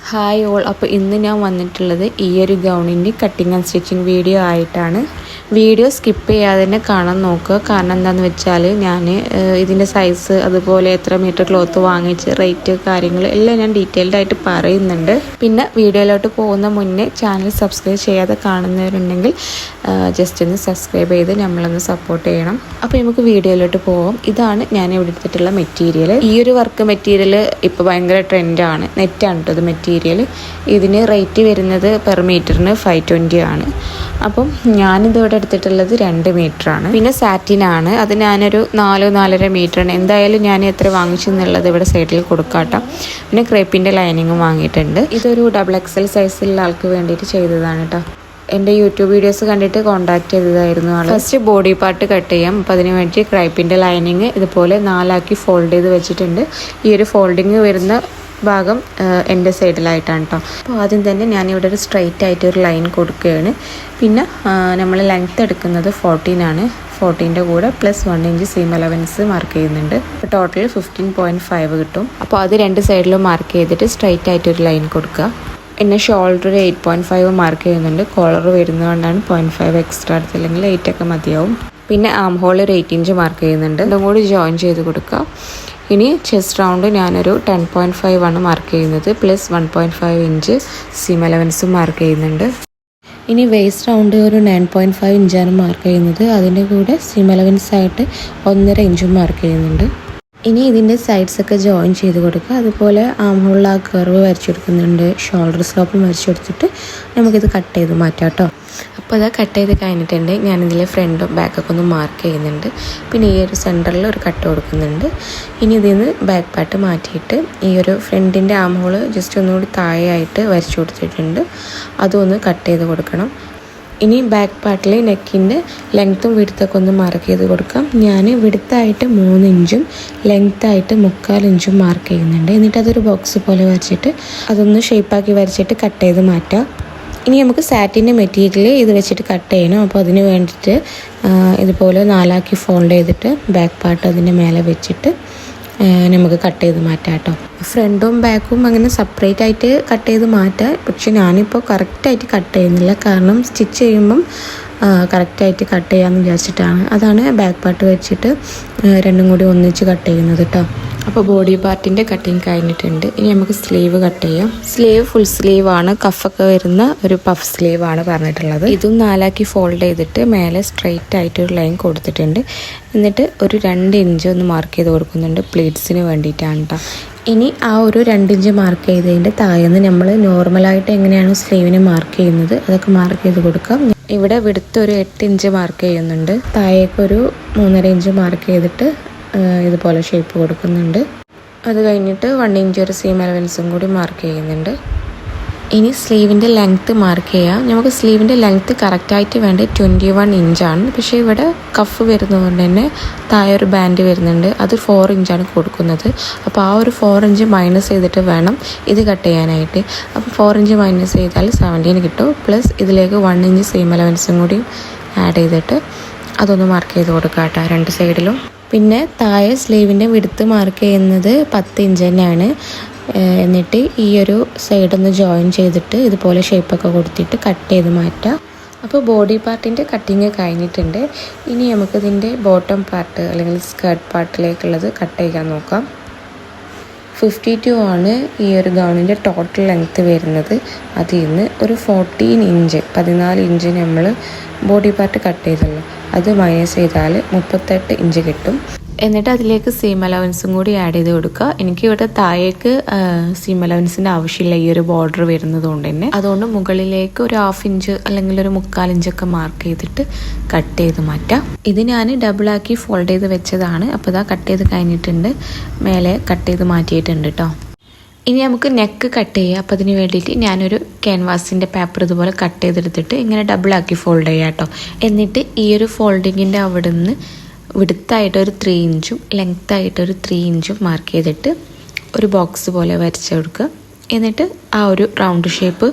Hi all. അപ്പോൾ ഇന്ന് ഞാൻ വന്നിട്ടുള്ളത് ഈ ഒരു ഗൗണിൻ്റെ കട്ടിങ് ആൻഡ് സ്റ്റിച്ചിങ് വീഡിയോ ആയിട്ടാണ്. വീഡിയോ സ്കിപ്പ് ചെയ്യാതെ തന്നെ കാണാൻ നോക്കുക. കാരണം എന്താണെന്ന് വെച്ചാൽ ഞാൻ ഇതിൻ്റെ സൈസ്, അതുപോലെ എത്ര മീറ്റർ ക്ലോത്ത് വാങ്ങിച്ച്, റേറ്റ്, കാര്യങ്ങൾ എല്ലാം ഞാൻ ഡീറ്റെയിൽഡ് ആയിട്ട് പറയുന്നുണ്ട്. പിന്നെ വീഡിയോയിലോട്ട് പോകുന്ന മുന്നേ ചാനൽ സബ്സ്ക്രൈബ് ചെയ്യാതെ കാണുന്നവരുണ്ടെങ്കിൽ ജസ്റ്റ് ഒന്ന് സബ്സ്ക്രൈബ് ചെയ്ത് നമ്മളൊന്ന് സപ്പോർട്ട് ചെയ്യണം. അപ്പോൾ നമുക്ക് വീഡിയോയിലോട്ട് പോകാം. ഇതാണ് ഞാൻ ഇവിടെ എടുത്തിട്ടുള്ള മെറ്റീരിയൽ. ഈ ഒരു വർക്ക് മെറ്റീരിയൽ ഇപ്പോൾ ഭയങ്കര ട്രെൻഡാണ്. നെറ്റാണ് കേട്ടോ ഇത് മെറ്റീരിയൽ. ഇതിന് റേറ്റ് വരുന്നത് പെർ മീറ്ററിന് 520 ആണ്. അപ്പം ഞാനിതിവിടെ എടുത്തിട്ടുള്ളത് 2 മീറ്ററാണ്. പിന്നെ സാറ്റിനാണ്, അത് ഞാനൊരു 4-4.5 മീറ്ററാണ്. എന്തായാലും ഞാൻ എത്ര വാങ്ങിച്ചെന്നുള്ളത് ഇവിടെ സൈഡിൽ കൊടുക്കാട്ടോ. പിന്നെ ക്രേപ്പിൻ്റെ ലൈനിങ്ങും വാങ്ങിയിട്ടുണ്ട്. ഇതൊരു XXL സൈസിലുള്ള ആൾക്ക് വേണ്ടിയിട്ട് ചെയ്തതാണ് കേട്ടോ. എൻ്റെ യൂട്യൂബ് വീഡിയോസ് കണ്ടിട്ട് കോൺടാക്ട് ചെയ്തതായിരുന്നു ആൾ. ഫസ്റ്റ് ബോഡി പാർട്ട് കട്ട് ചെയ്യാം. അപ്പോൾ അതിന് വേണ്ടി ക്രൈപ്പിൻ്റെ ലൈനിങ് ഇതുപോലെ 4 ഫോൾഡ് ചെയ്ത് വെച്ചിട്ടുണ്ട്. ഈ ഒരു ഫോൾഡിങ് വരുന്ന ഭാഗം എൻ്റെ സൈഡിലായിട്ടാണ് കേട്ടോ. അപ്പോൾ ആദ്യം തന്നെ ഞാനിവിടെ ഒരു സ്ട്രൈറ്റ് ആയിട്ട് ഒരു ലൈൻ കൊടുക്കുകയാണ്. പിന്നെ നമ്മൾ ലെങ്ത്ത് എടുക്കുന്നത് 14 ആണ്. 14ൻ്റെ കൂടെ +1 ഇഞ്ച് സീം അലവൻസ് മാർക്ക് ചെയ്യുന്നുണ്ട്. അപ്പോൾ ടോട്ടൽ 15.5 കിട്ടും. അപ്പോൾ അത് 2 സൈഡിലും മാർക്ക് ചെയ്തിട്ട് സ്ട്രൈറ്റ് ആയിട്ട് ഒരു ലൈൻ കൊടുക്കുക. പിന്നെ ഷോൾഡർ 8.5 മാർക്ക് ചെയ്യുന്നുണ്ട്. കോളർ വരുന്നതുകൊണ്ടാണ് 0.5 എക്സ്ട്രാ എടുത്ത്, അല്ലെങ്കിൽ 8 ഒക്കെ മതിയാവും. പിന്നെ ആം ഹോൾ ഒരു 8 ഇഞ്ച് മാർക്ക് ചെയ്യുന്നുണ്ട്. അതും കൂടി ജോയിൻ ചെയ്ത് കൊടുക്കുക. ഇനി ചെസ്റ്റ് റൗണ്ട് ഞാനൊരു 10.5 ആണ് മാർക്ക് ചെയ്യുന്നത്. +1.5 ഇഞ്ച് സീം അലവൻസും മാർക്ക് ചെയ്യുന്നുണ്ട്. ഇനി വേസ്റ്റ് റൗണ്ട് ഒരു 9.5 ഇഞ്ചാണ് മാർക്ക് ചെയ്യുന്നത്. അതിൻ്റെ കൂടെ സീം അലവൻസ് ആയിട്ട് 1.5 ഇഞ്ചും മാർക്ക് ചെയ്യുന്നുണ്ട്. ഇനി ഇതിൻ്റെ സൈഡ്സൊക്കെ ജോയിൻ ചെയ്ത് കൊടുക്കുക. അതുപോലെ ആം ഹോളിൽ ആ കർവ് വരച്ചെടുക്കുന്നുണ്ട്. ഷോൾഡർ സ്ലോപ്പും വരച്ചെടുത്തിട്ട് നമുക്കിത് കട്ട് ചെയ്ത് മാറ്റാം കേട്ടോ. അപ്പോൾ അത് കട്ട് ചെയ്ത് കഴിഞ്ഞിട്ടുണ്ട്. ഞാനിതിൽ ഫ്രണ്ടും ബാക്കൊക്കെ ഒന്ന് മാർക്ക് ചെയ്യുന്നുണ്ട്. പിന്നെ ഈ ഒരു സെൻറ്ററിൽ ഒരു കട്ട് കൊടുക്കുന്നുണ്ട്. ഇനി ഇതിൽ നിന്ന് ബാക്ക് പാർട്ട് മാറ്റിയിട്ട് ഈ ഒരു ഫ്രണ്ടിൻ്റെ ആം ഹോള് ജസ്റ്റ് ഒന്നുകൂടി താഴെയായിട്ട് വരച്ചു കൊടുത്തിട്ടുണ്ട്. അതും ഒന്ന് കട്ട് ചെയ്ത് കൊടുക്കണം. ഇനി ബാക്ക് പാർട്ടിൽ നെക്കിൻ്റെ ലെങ്ത്തും വിടുത്തൊക്കെ ഒന്ന് മാർക്ക് ചെയ്ത് കൊടുക്കാം. ഞാൻ വിടുത്തായിട്ട് 3 ഇഞ്ചും ലെങ്ത്തായിട്ട് 3/4 ഇഞ്ചും മാർക്ക് ചെയ്യുന്നുണ്ട്. എന്നിട്ട് അതൊരു ബോക്സ് പോലെ വരച്ചിട്ട് അതൊന്ന് ഷേപ്പാക്കി വരച്ചിട്ട് കട്ട് ചെയ്ത് മാറ്റാം. ഇനി നമുക്ക് സാറ്റിൻ്റെ മെറ്റീരിയൽ ഇത് വെച്ചിട്ട് കട്ട് ചെയ്യണം. അപ്പോൾ അതിന് വേണ്ടിയിട്ട് ഇതുപോലെ 4 ഫോൾഡ് ചെയ്തിട്ട് ബാക്ക് പാർട്ട് അതിൻ്റെ മേലെ വെച്ചിട്ട് നമുക്ക് കട്ട് ചെയ്ത് മാറ്റാം കേട്ടോ. ഫ്രണ്ടും ബാക്കും അങ്ങനെ സെപ്പറേറ്റ് ആയിട്ട് കട്ട് ചെയ്ത് മാറ്റാം. പക്ഷെ ഞാനിപ്പോൾ കറക്റ്റായിട്ട് കട്ട് ചെയ്യുന്നില്ല. കാരണം സ്റ്റിച്ച് ചെയ്യുമ്പം കറക്റ്റായിട്ട് കട്ട് ചെയ്യാമെന്ന് വിചാരിച്ചിട്ടാണ്. അതാണ് ബാക്ക് പാർട്ട് വെച്ചിട്ട് രണ്ടും കൂടി ഒന്നിച്ച് കട്ട് ചെയ്യുന്നത് കേട്ടോ. അപ്പോൾ ബോഡി പാർട്ടിൻ്റെ കട്ടിങ് കഴിഞ്ഞിട്ടുണ്ട്. ഇനി നമുക്ക് സ്ലീവ് കട്ട് ചെയ്യാം. സ്ലീവ് ഫുൾ സ്ലീവാണ്. കഫൊക്കെ വരുന്ന ഒരു പഫ് സ്ലീവാണ് പറഞ്ഞിട്ടുള്ളത്. ഇതും 4 ഫോൾഡ് ചെയ്തിട്ട് മേലെ സ്ട്രെയിറ്റ് ആയിട്ട് ഒരു ലൈൻ കൊടുത്തിട്ടുണ്ട്. എന്നിട്ട് ഒരു 2 ഇഞ്ച് ഒന്ന് മാർക്ക് ചെയ്ത് കൊടുക്കുന്നുണ്ട്. പ്ലീറ്റ്സിന് വേണ്ടിയിട്ടാണ് കേട്ടോ. ഇനി ആ ഒരു 2 ഇഞ്ച് മാർക്ക് ചെയ്തതിൻ്റെ താഴെന്ന് നമ്മൾ നോർമലായിട്ട് എങ്ങനെയാണ് സ്ലീവിന് മാർക്ക് ചെയ്യുന്നത് അതൊക്കെ മാർക്ക് ചെയ്ത് കൊടുക്കാം. ഇവിടെ വിടുത്ത് ഒരു 8 ഇഞ്ച് മാർക്ക് ചെയ്യുന്നുണ്ട്. താഴേക്കൊരു 3.5 ഇഞ്ച് മാർക്ക് ചെയ്തിട്ട് ഇതുപോലെ ഷേപ്പ് കൊടുക്കുന്നുണ്ട്. അത് കഴിഞ്ഞിട്ട് 1 ഇഞ്ച് ഒരു സീം അലവൻസും കൂടി മാർക്ക് ചെയ്യുന്നുണ്ട്. ഇനി സ്ലീവിൻ്റെ ലെങ്ത്ത് മാർക്ക് ചെയ്യാം. നമുക്ക് സ്ലീവിൻ്റെ ലെങ്ത്ത് കറക്റ്റായിട്ട് വേണ്ടത് 21 ഇഞ്ചാണ്. പക്ഷേ ഇവിടെ കഫ് വരുന്നതുകൊണ്ട് തന്നെ താഴെ ഒരു ബാൻഡ് വരുന്നുണ്ട്. അത് 4 ഇഞ്ചാണ് കൊടുക്കുന്നത്. അപ്പോൾ ആ ഒരു 4 ഇഞ്ച് മൈനസ് ചെയ്തിട്ട് വേണം ഇത് കട്ട് ചെയ്യാനായിട്ട്. അപ്പോൾ 4 ഇഞ്ച് മൈനസ് ചെയ്താൽ 17 കിട്ടും. പ്ലസ് ഇതിലേക്ക് 1 ഇഞ്ച് സീം അലവൻസും കൂടി ആഡ് ചെയ്തിട്ട് അതൊന്ന് മാർക്ക് ചെയ്ത് കൊടുക്കാം കേട്ടോ 2 സൈഡിലും. പിന്നെ താഴെ സ്ലീവിൻ്റെ വിടുത്ത് മാർക്ക് ചെയ്യുന്നത് 10 ഇഞ്ച് തന്നെയാണ്. എന്നിട്ട് ഈ ഒരു സൈഡൊന്ന് ജോയിൻ ചെയ്തിട്ട് ഇതുപോലെ ഷേപ്പൊക്കെ കൊടുത്തിട്ട് കട്ട് ചെയ്ത് മാറ്റാം. അപ്പോൾ ബോഡി പാർട്ടിൻ്റെ കട്ടിങ് കഴിഞ്ഞിട്ടുണ്ട്. ഇനി നമുക്കിതിൻ്റെ ബോട്ടം പാർട്ട് അല്ലെങ്കിൽ സ്കേർട്ട് പാർട്ടിലേക്കുള്ളത് കട്ട് ചെയ്യാൻ നോക്കാം. 52 ആണ് ഈ ഒരു ഗൗണിൻ്റെ ടോട്ടൽ ലെങ്ത്ത് വരുന്നത്. അതിൽ നിന്ന് ഒരു 14 ഇഞ്ച് നമ്മൾ ബോഡി പാർട്ട് കട്ട് ചെയ്തല്ലോ, അത് മൈനസ് ചെയ്താൽ 38 ഇഞ്ച് കിട്ടും. എന്നിട്ട് അതിലേക്ക് സീം അലവൻസും കൂടി ആഡ് ചെയ്ത് കൊടുക്കുക. എനിക്കിവിടെ താഴേക്ക് സീം അലവൻസിൻ്റെ ആവശ്യമില്ല ഈ ഒരു ബോർഡർ വരുന്നത് കൊണ്ട് തന്നെ. അതുകൊണ്ട് മുകളിലേക്ക് ഒരു 1/2 ഇഞ്ച് അല്ലെങ്കിൽ ഒരു 3/4 ഇഞ്ചൊക്കെ മാർക്ക് ചെയ്തിട്ട് കട്ട് ചെയ്ത് മാറ്റാം. ഇത് ഞാൻ ഡബിളാക്കി ഫോൾഡ് ചെയ്ത് വെച്ചതാണ്. അപ്പോൾ ഇതാ കട്ട് ചെയ്ത് കഴിഞ്ഞിട്ടുണ്ട്. മേലെ കട്ട് ചെയ്ത് മാറ്റിയിട്ടുണ്ട് കേട്ടോ. ഇനി നമുക്ക് നെക്ക് കട്ട് ചെയ്യാം. അപ്പോൾ അതിന് വേണ്ടിയിട്ട് ഞാനൊരു ക്യാൻവാസിൻ്റെ പേപ്പർ ഇതുപോലെ കട്ട് ചെയ്തെടുത്തിട്ട് ഇങ്ങനെ ഡബിളാക്കി ഫോൾഡ് ചെയ്യാം കേട്ടോ. എന്നിട്ട് ഈ ഒരു ഫോൾഡിങ്ങിൻ്റെ അവിടെ നിന്ന് വിടുത്തായിട്ടൊരു 3 ഇഞ്ചും ലെങ്ത്തായിട്ടൊരു 3 ഇഞ്ചും മാർക്ക് ചെയ്തിട്ട് ഒരു ബോക്സ് പോലെ വരച്ച് കൊടുക്കുക. എന്നിട്ട് ആ ഒരു റൗണ്ട് ഷേപ്പ്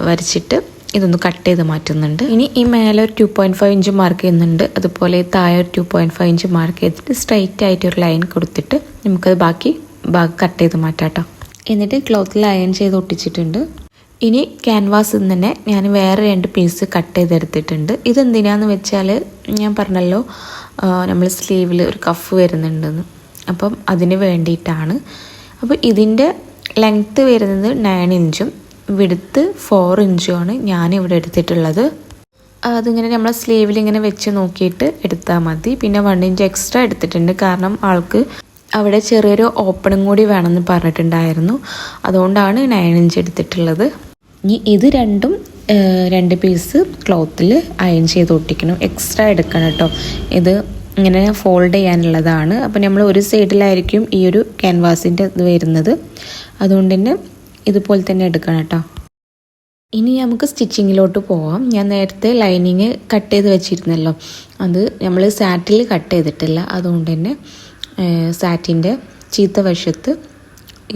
വരച്ചിട്ട് ഇതൊന്ന് കട്ട് ചെയ്ത് മാറ്റുന്നുണ്ട്. ഇനി ഈ മേലെ ഒരു 2.5 ഇഞ്ച് മാർക്ക് ചെയ്യുന്നുണ്ട്. അതുപോലെ താഴെ ഒരു 2.5 ഇഞ്ച് മാർക്ക് ചെയ്തിട്ട് സ്ട്രൈറ്റ് ആയിട്ട് ഒരു ലൈൻ കൊടുത്തിട്ട് നമുക്കത് ബാക്കി കട്ട് ചെയ്ത് മാറ്റാം കേട്ടോ. എന്നിട്ട് ക്ലോത്തിൽ അയൺ ചെയ്ത് ഒട്ടിച്ചിട്ടുണ്ട്. ഇനി ക്യാൻവാസിൽ നിന്ന് തന്നെ ഞാൻ വേറെ 2 പീസ് കട്ട് ചെയ്തെടുത്തിട്ടുണ്ട്. ഇതെന്തിനാന്ന് വെച്ചാൽ ഞാൻ പറഞ്ഞല്ലോ നമ്മൾ സ്ലീവിൽ ഒരു കഫ് വരുന്നുണ്ടെന്ന്, അപ്പം അതിന് വേണ്ടിയിട്ടാണ്. അപ്പോൾ ഇതിൻ്റെ ലെങ്ത്ത് വരുന്നത് 9 ഇഞ്ചും വിഡ്ത്ത് 4 ഇഞ്ചുമാണ് ഞാനിവിടെ എടുത്തിട്ടുള്ളത്. അതിങ്ങനെ നമ്മൾ സ്ലീവിൽ ഇങ്ങനെ വെച്ച് നോക്കിയിട്ട് എടുത്താൽ മതി. പിന്നെ 1 ഇഞ്ച് എക്സ്ട്രാ എടുത്തിട്ടുണ്ട്, കാരണം ആൾക്ക് അവിടെ ചെറിയൊരു ഓപ്പണും കൂടി വേണമെന്ന് പറഞ്ഞിട്ടുണ്ടായിരുന്നു. അതുകൊണ്ടാണ് 9 ഇഞ്ച് എടുത്തിട്ടുള്ളത്. ഇനി ഇത് രണ്ടും 2 പീസ് ക്ലോത്തിൽ അയൺ ചെയ്ത് ഒട്ടിക്കണം. എക്സ്ട്രാ എടുക്കണം കേട്ടോ. ഇത് ഇങ്ങനെ ഫോൾഡ് ചെയ്യാനുള്ളതാണ്. അപ്പോൾ നമ്മൾ ഒരു സൈഡിലായിരിക്കും ഈ ഒരു ക്യാൻവാസിൻ്റെ ഇത് വരുന്നത്, അതുകൊണ്ട് തന്നെ ഇതുപോലെ തന്നെ എടുക്കണം കേട്ടോ. ഇനി നമുക്ക് സ്റ്റിച്ചിങ്ങിലോട്ട് പോവാം. ഞാൻ നേരത്തെ ലൈനിങ് കട്ട് ചെയ്ത് വെച്ചിരുന്നല്ലോ, അത് നമ്മൾ സാറ്റിൽ കട്ട് ചെയ്തിട്ടില്ല. അതുകൊണ്ട് തന്നെ സാറ്റിൻ്റെ ചീത്ത വശത്ത്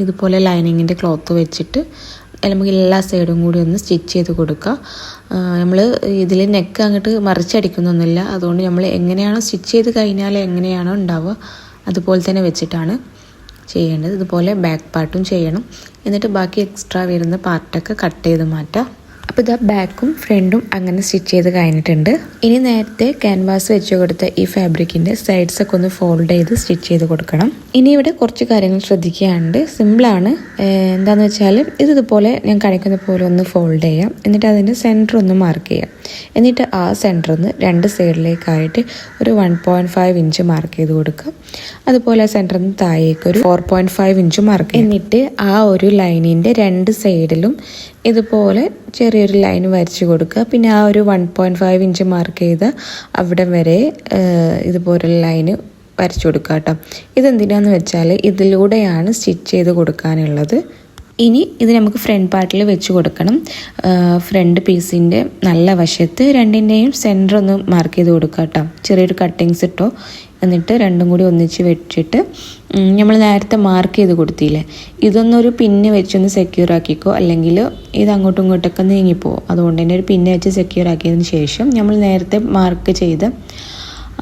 ഇതുപോലെ ലൈനിങ്ങിൻ്റെ ക്ലോത്ത് വെച്ചിട്ട് നമുക്ക് എല്ലാ സൈഡും കൂടി ഒന്ന് സ്റ്റിച്ച് ചെയ്ത് കൊടുക്കുക. നമ്മൾ ഇതിൽ നെക്ക് അങ്ങോട്ട് മറിച്ചടിക്കുന്നൊന്നുമില്ല. അതുകൊണ്ട് നമ്മൾ എങ്ങനെയാണോ സ്റ്റിച്ച് ചെയ്ത് കഴിഞ്ഞാൽ എങ്ങനെയാണോ ഉണ്ടാവുക അതുപോലെ തന്നെ വെച്ചിട്ടാണ് ചെയ്യേണ്ടത്. ഇതുപോലെ ബാക്ക് പാർട്ടും ചെയ്യണം. എന്നിട്ട് ബാക്കി എക്സ്ട്രാ വരുന്ന പാർട്ടൊക്കെ കട്ട് ചെയ്ത് മാറ്റാം. അപ്പോൾ ഇതാ ബാക്കും ഫ്രണ്ടും അങ്ങനെ സ്റ്റിച്ച് ചെയ്ത് കഴിഞ്ഞിട്ടുണ്ട്. ഇനി നേരത്തെ ക്യാൻവാസ് വെച്ച് കൊടുത്ത ഈ ഫാബ്രിക്കിൻ്റെ സൈഡ്സൊക്കെ ഒന്ന് ഫോൾഡ് ചെയ്ത് സ്റ്റിച്ച് ചെയ്ത് കൊടുക്കണം. ഇനി ഇവിടെ കുറച്ച് കാര്യങ്ങൾ ശ്രദ്ധിക്കാനുണ്ട്. സിമ്പിളാണ്. എന്താണെന്ന് വെച്ചാൽ ഇതുപോലെ ഞാൻ കാണിക്കുന്ന പോലെ ഒന്ന് ഫോൾഡ് ചെയ്യാം. എന്നിട്ട് അതിൻ്റെ സെൻറ്റർ ഒന്ന് മാർക്ക് ചെയ്യാം. എന്നിട്ട് ആ സെൻറ്ററിൽ നിന്ന് 2 സൈഡിലേക്കായിട്ട് ഒരു 1.5 ഇഞ്ച് മാർക്ക് ചെയ്ത് കൊടുക്കാം. അതുപോലെ ആ സെൻറ്ററിൽ നിന്ന് താഴേക്ക് ഒരു 4.5 ഇഞ്ച് മാർക്ക് ചെയ്യാം. എന്നിട്ട് ആ ഒരു ലൈനിൻ്റെ 2 സൈഡിലും ഇതുപോലെ ചെറിയൊരു ലൈൻ വരച്ച് കൊടുക്കുക. പിന്നെ ആ ഒരു 1.5 ഇഞ്ച് മാർക്ക് ചെയ്ത അവിടെ വരെ ഇതുപോലൊരു ലൈന് വരച്ചു കൊടുക്കുക കേട്ടോ. ഇതെന്തിനാന്ന് വെച്ചാൽ ഇതിലൂടെയാണ് സ്റ്റിച്ച് ചെയ്ത് കൊടുക്കാനുള്ളത്. ഇനി ഇത് നമുക്ക് ഫ്രണ്ട് പാർട്ടിൽ വെച്ച് കൊടുക്കണം. ഫ്രണ്ട് പീസിൻ്റെ നല്ല വശത്ത് 2ൻ്റെയും സെൻറ്റർ ഒന്ന് മാർക്ക് ചെയ്ത് കൊടുക്കുക കേട്ടോ. ചെറിയൊരു കട്ടിങ്സ് ഇട്ടോ. എന്നിട്ട് രണ്ടും കൂടി ഒന്നിച്ച് വെച്ചിട്ട് നമ്മൾ നേരത്തെ മാർക്ക് ചെയ്ത് കൊടുത്തില്ലേ, ഇതൊന്നൊരു പിന്ന് വെച്ചൊന്ന് സെക്യൂർ ആക്കിക്കോ, അല്ലെങ്കിൽ ഇത് അങ്ങോട്ടും ഇങ്ങോട്ടൊക്കെ നീങ്ങിപ്പോവും. അതുകൊണ്ട് തന്നെ ഒരു പിന്ന് വെച്ച് സെക്യൂർ ആക്കിയതിന് ശേഷം നമ്മൾ നേരത്തെ മാർക്ക് ചെയ്ത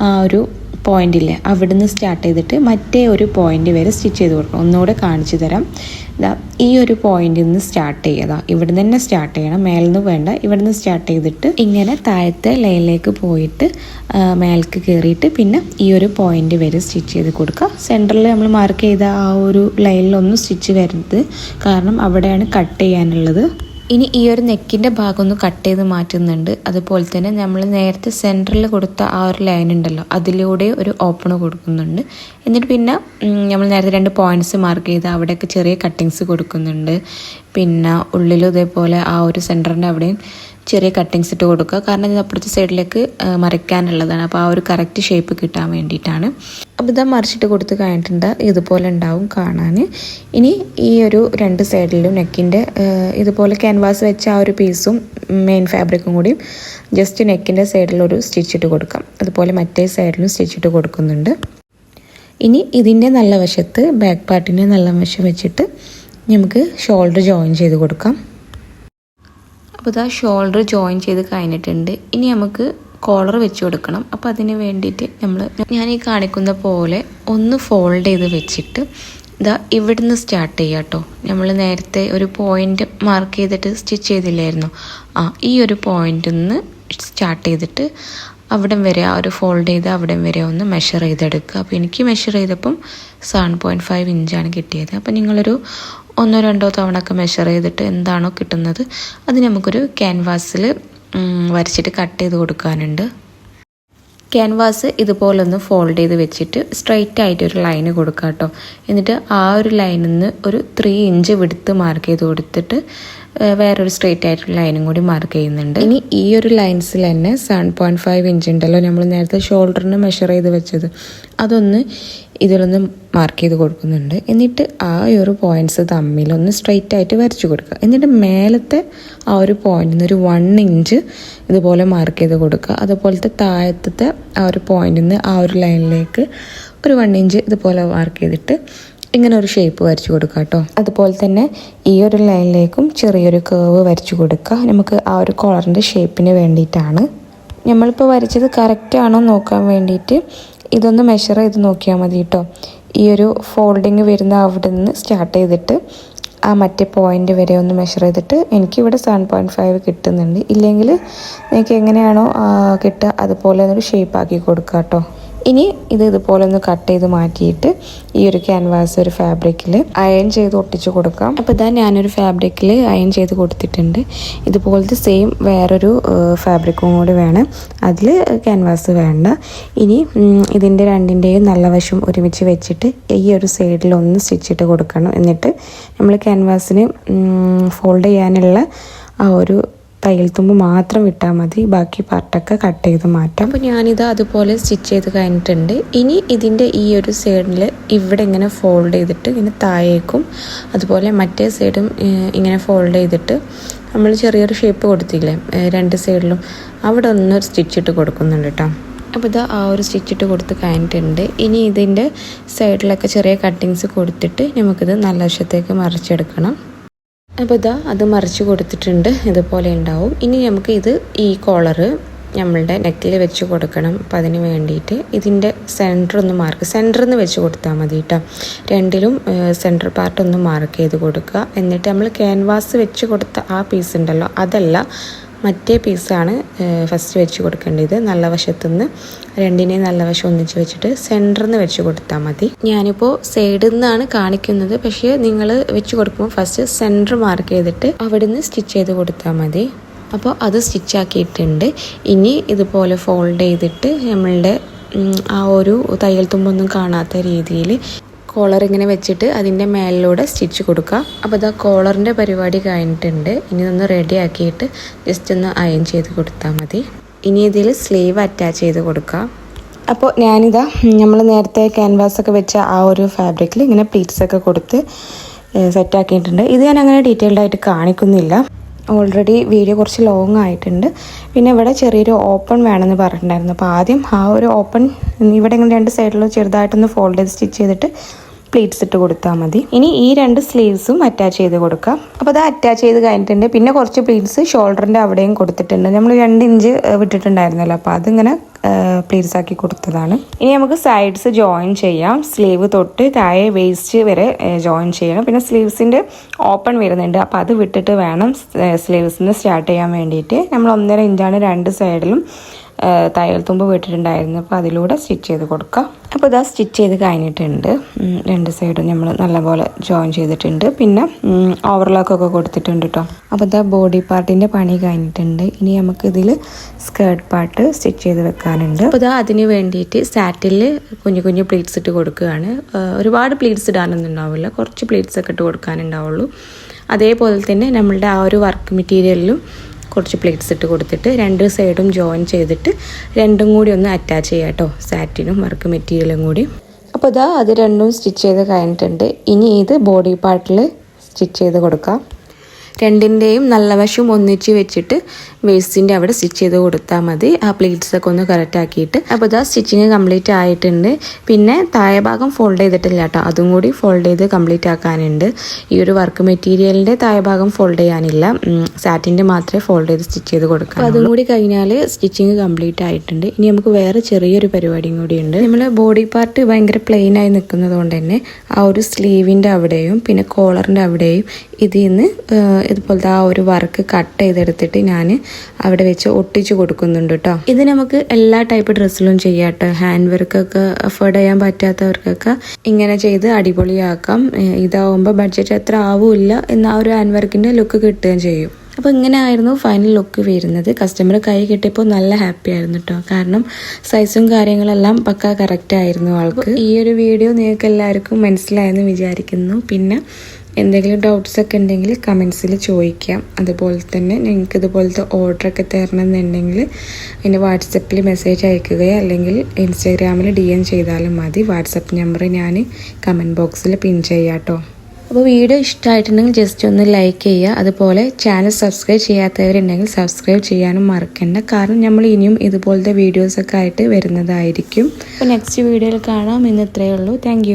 ആ ഒരു പോയിന്റില്ലേ അവിടുന്ന് സ്റ്റാർട്ട് ചെയ്തിട്ട് മറ്റേ ഒരു പോയിന്റ് വരെ സ്റ്റിച്ച് ചെയ്ത് കൊടുക്കണം. ഒന്നുകൂടെ കാണിച്ചു തരാം. ഈ ഒരു പോയിന്റിൽ നിന്ന് സ്റ്റാർട്ട് ചെയ്യുക. ഇവിടെ തന്നെ സ്റ്റാർട്ട് ചെയ്യണം, മേലിന്ന് വേണ്ട. ഇവിടെ നിന്ന് സ്റ്റാർട്ട് ചെയ്തിട്ട് ഇങ്ങനെ താഴത്തെ ലൈനിലേക്ക് പോയിട്ട് മേലേക്ക് കയറിയിട്ട് പിന്നെ ഈ ഒരു പോയിന്റ് വരെ സ്റ്റിച്ച് ചെയ്ത് കൊടുക്കുക. സെൻറ്ററിൽ നമ്മൾ മാർക്ക് ചെയ്ത ആ ഒരു ലൈനിലൊന്നും സ്റ്റിച്ച് വരരുത്, കാരണം അവിടെയാണ് കട്ട് ചെയ്യാനുള്ളത്. ഇനി ഈ ഒരു നെക്കിൻ്റെ ഭാഗം ഒന്ന് കട്ട് ചെയ്ത് മാറ്റുന്നുണ്ട്. അതുപോലെ തന്നെ നമ്മൾ നേരത്തെ സെൻറ്ററിൽ കൊടുത്ത ആ ഒരു ലൈൻ ഉണ്ടല്ലോ, അതിലൂടെ ഒരു ഓപ്പൺ കൊടുക്കുന്നുണ്ട്. എന്നിട്ട് പിന്നെ നമ്മൾ നേരത്തെ 2 പോയിൻറ്റ്സ് മാർക്ക് ചെയ്ത് അവിടെയൊക്കെ ചെറിയ കട്ടിങ്സ് കൊടുക്കുന്നുണ്ട്. പിന്നെ ഉള്ളിലും ഇതേപോലെ ആ ഒരു സെൻറ്ററിൻ്റെ അവിടെയും ചെറിയ കട്ടിങ്സ് ഇട്ട് കൊടുക്കുക, കാരണം ഇത് അപ്പുറത്തെ സൈഡിലേക്ക് മറിക്കാനുള്ളതാണ്. അപ്പോൾ ആ ഒരു കറക്റ്റ് ഷേപ്പ് കിട്ടാൻ വേണ്ടിയിട്ടാണ്. അപ്പോൾ ഇതാ മറിച്ചിട്ട് കൊടുത്ത് കഴിഞ്ഞിട്ടുണ്ട്. ഇതുപോലെ ഉണ്ടാവും കാണാൻ. ഇനി ഈ ഒരു 2 സൈഡിലും നെക്കിൻ്റെ ഇതുപോലെ ക്യാൻവാസ് വെച്ച ആ ഒരു പീസും മെയിൻ ഫാബ്രിക്കും കൂടി ജസ്റ്റ് നെക്കിൻ്റെ സൈഡിലൊരു സ്റ്റിച്ചിട്ട് കൊടുക്കാം. അതുപോലെ മറ്റേ സൈഡിലും സ്റ്റിച്ചിട്ട് കൊടുക്കുന്നുണ്ട്. ഇനി ഇതിൻ്റെ നല്ല വശത്ത് ബാക്ക് പാർട്ടിൻ്റെ നല്ല വശം വെച്ചിട്ട് നമുക്ക് ഷോൾഡർ ജോയിൻ ചെയ്ത് കൊടുക്കാം. അപ്പോൾ ഇതാ ഷോൾഡർ ജോയിൻ ചെയ്ത് കഴിഞ്ഞിട്ടുണ്ട്. ഇനി നമുക്ക് കോളർ വെച്ച് കൊടുക്കണം. അപ്പോൾ അതിന് വേണ്ടിയിട്ട് ഞാൻ ഈ കാണിക്കുന്ന പോലെ ഒന്ന് ഫോൾഡ് ചെയ്ത് വെച്ചിട്ട് ഇതാ ഇവിടുന്ന് സ്റ്റാർട്ട് ചെയ്യുക കേട്ടോ. നമ്മൾ നേരത്തെ ഒരു പോയിന്റ് മാർക്ക് ചെയ്തിട്ട് സ്റ്റിച്ച് ചെയ്തില്ലായിരുന്നു, ഈ ഒരു പോയിന്റിൽ നിന്ന് സ്റ്റാർട്ട് ചെയ്തിട്ട് അവിടം വരെ ആ ഒരു ഫോൾഡ് ചെയ്ത് അവിടം വരെ ഒന്ന് മെഷർ ചെയ്തെടുക്കുക. അപ്പോൾ എനിക്ക് മെഷർ ചെയ്തപ്പം 7.5 ഇഞ്ചാണ് കിട്ടിയത്. അപ്പോൾ നിങ്ങളൊരു 1-2 തവണ ഒക്കെ മെഷർ ചെയ്തിട്ട് എന്താണോ കിട്ടുന്നത് അത് നമുക്കൊരു ക്യാൻവാസിൽ വരച്ചിട്ട് കട്ട് ചെയ്ത് കൊടുക്കാനുണ്ട്. ക്യാൻവാസ് ഇതുപോലൊന്ന് ഫോൾഡ് ചെയ്ത് വെച്ചിട്ട് സ്ട്രൈറ്റ് ആയിട്ടൊരു ലൈന് കൊടുക്കുക കേട്ടോ. എന്നിട്ട് ആ ഒരു ലൈനിൽ നിന്ന് ഒരു 3 ഇഞ്ച് വിടുത്ത് മാർക്ക് ചെയ്ത് കൊടുത്തിട്ട് വേറൊരു സ്ട്രൈറ്റ് ആയിട്ടുള്ള ലൈനും കൂടി മാർക്ക് ചെയ്യുന്നുണ്ട്. ഇനി ഈ ഒരു ലൈൻസിൽ തന്നെ 7.5 ഇഞ്ച് ഉണ്ടല്ലോ നമ്മൾ നേരത്തെ ഷോൾഡറിന് മെഷർ ചെയ്ത് വെച്ചത്, അതൊന്ന് ഇതിലൊന്ന് മാർക്ക് ചെയ്ത് കൊടുക്കുന്നുണ്ട്. എന്നിട്ട് ആ ഒരു പോയിന്റ്സ് തമ്മിലൊന്ന് സ്ട്രൈറ്റ് ആയിട്ട് വരച്ചു കൊടുക്കുക. എന്നിട്ട് മേലത്തെ ആ ഒരു പോയിന്റിൽ നിന്ന് ഒരു 1 ഇഞ്ച് ഇതുപോലെ മാർക്ക് ചെയ്ത് കൊടുക്കുക. അതുപോലത്തെ താഴത്തെ ആ ഒരു പോയിന്റിൽ നിന്ന് ആ ഒരു ലൈനിലേക്ക് ഒരു 1 ഇഞ്ച് ഇതുപോലെ മാർക്ക് ചെയ്തിട്ട് ഇങ്ങനെ ഒരു ഷേപ്പ് വരച്ചു കൊടുക്കുക കേട്ടോ. അതുപോലെ തന്നെ ഈ ഒരു ലൈനിലേക്കും ചെറിയൊരു കേവ് വരച്ചു കൊടുക്കുക. നമുക്ക് ആ ഒരു കോളറിൻ്റെ ഷേപ്പിന് വേണ്ടിയിട്ടാണ്. നമ്മളിപ്പോൾ വരച്ചത് കറക്റ്റ് ആണോ നോക്കാൻ വേണ്ടിയിട്ട് ഇതൊന്ന് മെഷർ ചെയ്ത് നോക്കിയാൽ മതി കേട്ടോ. ഈ ഒരു ഫോൾഡിങ് വരുന്ന അവിടെ നിന്ന് സ്റ്റാർട്ട് ചെയ്തിട്ട് ആ മറ്റേ പോയിൻ്റ് വരെ ഒന്ന് മെഷർ ചെയ്തിട്ട് എനിക്കിവിടെ 7.5 കിട്ടുന്നുണ്ട്. ഇല്ലെങ്കിൽ എനിക്ക് എങ്ങനെയാണോ കിട്ടുക അതുപോലെ ഒരു ഷേപ്പാക്കി കൊടുക്കുക കേട്ടോ. ഇനി ഇതുപോലെ ഒന്ന് കട്ട് ചെയ്ത് മാറ്റിയിട്ട് ഈ ഒരു ക്യാൻവാസ് ഒരു ഫാബ്രിക്കിൽ അയൺ ചെയ്ത് ഒട്ടിച്ച് കൊടുക്കാം. അപ്പോൾ ഇതാ ഞാനൊരു ഫാബ്രിക്കിൽ അയൺ ചെയ്ത് കൊടുത്തിട്ടുണ്ട്. ഇതുപോലത്തെ സെയിം വേറൊരു ഫാബ്രിക്കും കൂടി വേണം, അതിൽ ക്യാൻവാസ് വേണ്ട. ഇനി ഇതിൻ്റെ രണ്ടിൻ്റെയും നല്ല വശം ഒരുമിച്ച് വെച്ചിട്ട് ഈ ഒരു സൈഡിൽ ഒന്ന് സ്റ്റിച്ചിട്ട് കൊടുക്കണം. എന്നിട്ട് നമ്മൾ ക്യാൻവാസിന് ഫോൾഡ് ചെയ്യാനുള്ള ആ ഒരു തയ്യൽ തുമ്പ് മാത്രം വിട്ടാൽ മതി, ബാക്കി പാർട്ടൊക്കെ കട്ട് ചെയ്ത് മാറ്റാം. അപ്പോൾ ഞാനിത് അതുപോലെ സ്റ്റിച്ച് ചെയ്ത് കഴിഞ്ഞിട്ടുണ്ട്. ഇനി ഇതിൻ്റെ ഈ ഒരു സൈഡിൽ ഇവിടെ ഇങ്ങനെ ഫോൾഡ് ചെയ്തിട്ട് ഇങ്ങനെ താഴേക്കും അതുപോലെ മറ്റേ സൈഡും ഇങ്ങനെ ഫോൾഡ് ചെയ്തിട്ട് നമ്മൾ ചെറിയൊരു ഷേപ്പ് കൊടുത്തില്ലേ രണ്ട് സൈഡിലും, അവിടെ ഒന്ന് സ്റ്റിച്ചിട്ട് കൊടുക്കുന്നുണ്ട് കേട്ടോ. അപ്പോൾ ഇത് ആ ഒരു സ്റ്റിച്ചിട്ട് കൊടുത്ത് കഴിഞ്ഞിട്ടുണ്ട്. ഇനി ഇതിൻ്റെ സൈഡിലൊക്കെ ചെറിയ കട്ടിങ്സ് കൊടുത്തിട്ട് നമുക്കിത് നല്ല വശത്തേക്ക് മറിച്ചെടുക്കണം. അപ്പോൾ ഇതാ അത് മറിച്ച് കൊടുത്തിട്ടുണ്ട്, ഇതുപോലെ ഉണ്ടാവും. ഇനി നമുക്ക് ഇത് ഈ കോളറ് നമ്മളുടെ നെക്കിൽ വെച്ച് കൊടുക്കണം. അപ്പോൾ അതിന് വേണ്ടിയിട്ട് ഇതിൻ്റെ സെൻറ്ററിൽ നിന്ന് വെച്ച് കൊടുത്താൽ മതി കേട്ടോ. രണ്ടിലും സെൻറ്റർ പാർട്ട് ഒന്ന് മാർക്ക് ചെയ്ത് കൊടുക്കുക. എന്നിട്ട് നമ്മൾ ക്യാൻവാസ് വെച്ച് കൊടുത്ത ആ പീസ് ഉണ്ടല്ലോ, അതല്ല മറ്റേ പീസാണ് ഫസ്റ്റ് വെച്ച് കൊടുക്കേണ്ടത്. നല്ല വശത്തുനിന്ന് രണ്ടിനെയും നല്ല വശം ഒന്നിച്ച് വെച്ചിട്ട് സെൻറ്ററിൽ നിന്ന് വെച്ച് കൊടുത്താൽ മതി. ഞാനിപ്പോൾ സൈഡിൽ നിന്നാണ് കാണിക്കുന്നത്, പക്ഷേ നിങ്ങൾ വെച്ച് കൊടുക്കുമ്പോൾ ഫസ്റ്റ് സെൻറ്റർ മാർക്ക് ചെയ്തിട്ട് അവിടെ നിന്ന് സ്റ്റിച്ച് ചെയ്ത് കൊടുത്താൽ മതി. അപ്പോൾ അത് സ്റ്റിച്ചാക്കിയിട്ടുണ്ട്. ഇനി ഇതുപോലെ ഫോൾഡ് ചെയ്തിട്ട് നമ്മളുടെ ആ ഒരു തയ്യൽ തുമ്പൊന്നും കാണാത്ത രീതിയിൽ കോളർ ഇങ്ങനെ വെച്ചിട്ട് അതിൻ്റെ മേലിലൂടെ സ്റ്റിച്ച് കൊടുക്കുക. അപ്പോൾ ഇതാ കോളറിൻ്റെ പരിപാടി കഴിഞ്ഞിട്ടുണ്ട്. ഇനി ഒന്ന് റെഡി ആക്കിയിട്ട് ജസ്റ്റ് ഒന്ന് അയൺ ചെയ്ത് കൊടുത്താൽ മതി. ഇനി ഇതിൽ സ്ലീവ് അറ്റാച്ച് ചെയ്ത് കൊടുക്കുക. അപ്പോൾ ഞാനിതാ നമ്മൾ നേരത്തെ ക്യാൻവാസൊക്കെ വെച്ച ആ ഒരു ഫാബ്രിക്കിൽ ഇങ്ങനെ പ്ലീറ്റ്സൊക്കെ കൊടുത്ത് സെറ്റാക്കിയിട്ടുണ്ട്. ഇത് ഞാൻ അങ്ങനെ ഡീറ്റെയിൽഡ് ആയിട്ട് കാണിക്കുന്നില്ല, ഓൾറെഡി വീഡിയോ കുറച്ച് ലോങ് ആയിട്ടുണ്ട്. പിന്നെ ഇവിടെ ചെറിയൊരു ഓപ്പൺ വേണമെന്ന് പറഞ്ഞിട്ടുണ്ടായിരുന്നു. അപ്പോൾ ആദ്യം ആ ഒരു ഓപ്പൺ ഇവിടെ ഇങ്ങനെ രണ്ട് സൈഡിലും ചെറുതായിട്ടൊന്ന് ഫോൾഡ് ചെയ്ത് സ്റ്റിച്ച് ചെയ്തിട്ട് പ്ലീറ്റ്സ് ഇട്ട് കൊടുത്താൽ മതി. ഇനി ഈ രണ്ട് സ്ലീവ്സും അറ്റാച്ച് ചെയ്ത് കൊടുക്കാം. അപ്പോൾ അത് അറ്റാച്ച് ചെയ്ത് കഴിഞ്ഞിട്ടുണ്ട്. പിന്നെ കുറച്ച് പ്ലീറ്റ്സ് ഷോൾഡറിൻ്റെ അവിടെയും കൊടുത്തിട്ടുണ്ട്. നമ്മൾ 2 ഇഞ്ച് വിട്ടിട്ടുണ്ടായിരുന്നല്ലോ, അപ്പോൾ അതിങ്ങനെ പ്ലീറ്റ്സ് ആക്കി കൊടുത്തതാണ്. ഇനി നമുക്ക് സൈഡ്സ് ജോയിൻ ചെയ്യാം. സ്ലീവ് തൊട്ട് താഴെ വേസ്റ്റ് വരെ ജോയിൻ ചെയ്യണം. പിന്നെ സ്ലീവ്സിൻ്റെ ഓപ്പൺ വരുന്നുണ്ട്, അപ്പോൾ അത് വിട്ടിട്ട് വേണം സ്ലീവ്സിന് സ്റ്റാർട്ട് ചെയ്യാൻ വേണ്ടിയിട്ട്. നമ്മൾ 1.5 ഇഞ്ചാണ് രണ്ട് സൈഡിലും തയ്യൽ തുമ്പ് വിട്ടിട്ടുണ്ടായിരുന്നു, അപ്പോൾ അതിലൂടെ സ്റ്റിച്ച് ചെയ്ത് കൊടുക്കുക. അപ്പോൾ ഇതാ സ്റ്റിച്ച് ചെയ്ത് കഴിഞ്ഞിട്ടുണ്ട്. രണ്ട് സൈഡും നമ്മൾ നല്ലപോലെ ജോയിൻ ചെയ്തിട്ടുണ്ട്. പിന്നെ ഓവർലോക്കൊക്കെ കൊടുത്തിട്ടുണ്ട് കേട്ടോ. അപ്പോൾ ഇതാ ബോഡി പാർട്ടിൻ്റെ പണി കഴിഞ്ഞിട്ടുണ്ട്. ഇനി നമുക്കിതിൽ സ്കേർട്ട് പാർട്ട് സ്റ്റിച്ച് ചെയ്ത് വെക്കാനുണ്ട്. അപ്പോൾ ഇതാ അതിന് വേണ്ടിയിട്ട് സാറ്റിൽ കുഞ്ഞു കുഞ്ഞു പ്ലീറ്റ്സ് ഇട്ട് കൊടുക്കുകയാണ്. ഒരുപാട് പ്ലീറ്റ്സ് ഇടാനൊന്നും ഉണ്ടാവില്ല, കുറച്ച് പ്ലീറ്റ്സ് ഒക്കെ ഇട്ട് കൊടുക്കാനുണ്ടാവുള്ളൂ. അതേപോലെ തന്നെ നമ്മളുടെ ആ ഒരു വർക്ക് മെറ്റീരിയലിലും കുറച്ച് പ്ലേറ്റ്സ് ഇട്ട് കൊടുത്തിട്ട് രണ്ട് സൈഡും ജോയിൻ ചെയ്തിട്ട് രണ്ടും കൂടി ഒന്ന് അറ്റാച്ച് ചെയ്യാം കേട്ടോ, സാറ്റിനും വർക്ക് മെറ്റീരിയലും കൂടി. അപ്പോൾ ഇതാ അത് രണ്ടും സ്റ്റിച്ച് ചെയ്ത് കഴിഞ്ഞിട്ടുണ്ട്. ഇനി ഇത് ബോഡി പാർട്ടിൽ സ്റ്റിച്ച് ചെയ്ത് കൊടുക്കാം. രണ്ടിൻ്റെയും നല്ല വശം ഒന്നിച്ച് വെച്ചിട്ട് വേസ്റ്റിൻ്റെ അവിടെ സ്റ്റിച്ച് ചെയ്ത് കൊടുത്താൽ മതി. ആ പ്ലീറ്റ്സൊക്കെ ഒന്ന് കറക്റ്റ് ആക്കിയിട്ട്. അപ്പോൾ ഇതാ സ്റ്റിച്ചിങ് കംപ്ലീറ്റ് ആയിട്ടുണ്ട്. പിന്നെ താഴെ ഭാഗം ഫോൾഡ് ചെയ്തിട്ടില്ല കേട്ടോ, അതും കൂടി ഫോൾഡ് ചെയ്ത് കംപ്ലീറ്റ് ആക്കാനുണ്ട്. ഈ ഒരു വർക്ക് മെറ്റീരിയലിൻ്റെ താഴെ ഭാഗം ഫോൾഡ് ചെയ്യാനില്ല, സാറ്റിൻ്റെ മാത്രമേ ഫോൾഡ് ചെയ്ത് സ്റ്റിച്ച് ചെയ്ത് കൊടുക്കാം. അപ്പോൾ അതും കൂടി കഴിഞ്ഞാൽ സ്റ്റിച്ചിങ് കംപ്ലീറ്റ് ആയിട്ടുണ്ട്. ഇനി നമുക്ക് വേറെ ചെറിയൊരു പരിപാടിയും കൂടിയുണ്ട്. നമ്മൾ ബോഡി പാർട്ട് ഭയങ്കര പ്ലെയിൻ ആയി നിൽക്കുന്നത് കൊണ്ട് തന്നെ ആ ഒരു സ്ലീവിൻ്റെ അവിടെയും പിന്നെ കോളറിൻ്റെ അവിടെയും ഇതിൽ നിന്ന് ഇതുപോലത്തെ ആ ഒരു വർക്ക് കട്ട് ചെയ്തെടുത്തിട്ട് ഞാൻ അവിടെ വെച്ച് ഒട്ടിച്ച് കൊടുക്കുന്നുണ്ട് കേട്ടോ. ഇത് നമുക്ക് എല്ലാ ടൈപ്പ് ഡ്രസ്സിലും ചെയ്യാം കേട്ടോ. ഹാൻഡ് വർക്കൊക്കെ അഫോർഡ് ചെയ്യാൻ പറ്റാത്തവർക്കൊക്കെ ഇങ്ങനെ ചെയ്ത് അടിപൊളിയാക്കാം. ഇതാവുമ്പോൾ ബഡ്ജറ്റ് അത്ര ആവില്ല, എന്നാൽ ആ ഒരു ഹാൻഡ് വർക്കിൻ്റെ ലുക്ക് കിട്ടുകയും ചെയ്യും. അപ്പോൾ ഇങ്ങനെ ആയിരുന്നു ഫൈനൽ ലുക്ക് വരുന്നത്. കസ്റ്റമർ കൈ കിട്ടിയപ്പോൾ നല്ല ഹാപ്പി ആയിരുന്നു കേട്ടോ, കാരണം സൈസും കാര്യങ്ങളെല്ലാം പക്ക കറക്റ്റ് ആയിരുന്നു ആൾക്ക്. ഈ ഒരു വീഡിയോ നിങ്ങൾക്ക് എല്ലാവർക്കും മനസ്സിലായെന്ന് വിചാരിക്കുന്നു. പിന്നെ എന്തെങ്കിലും ഡൗട്ട്സ് ഒക്കെ ഉണ്ടെങ്കിൽ കമൻസിൽ ചോദിക്കാം. അതുപോലെ തന്നെ നിങ്ങൾക്ക് ഇതുപോലത്തെ ഓർഡറൊക്കെ തരണമെന്നുണ്ടെങ്കിൽ എൻ്റെ വാട്സപ്പിൽ മെസ്സേജ് അയക്കുകയോ അല്ലെങ്കിൽ ഇൻസ്റ്റാഗ്രാമിൽ DM ചെയ്താലും മതി. വാട്സപ്പ് നമ്പർ ഞാൻ കമൻറ്റ് ബോക്സിൽ പിൻ ചെയ്യാം കേട്ടോ. അപ്പോൾ വീഡിയോ ഇഷ്ടമായിട്ടുണ്ടെങ്കിൽ ജസ്റ്റ് ഒന്ന് ലൈക്ക് ചെയ്യുക. അതുപോലെ ചാനൽ സബ്സ്ക്രൈബ് ചെയ്യാത്തവരുണ്ടെങ്കിൽ സബ്സ്ക്രൈബ് ചെയ്യാനും മറക്കണ്ട, കാരണം നമ്മൾ ഇനിയും ഇതുപോലത്തെ വീഡിയോസൊക്കെ ആയിട്ട് വരുന്നതായിരിക്കും. അപ്പോൾ നെക്സ്റ്റ് വീഡിയോയിൽ കാണാം. ഇന്ന് ഇത്രയേ ഉള്ളൂ. താങ്ക്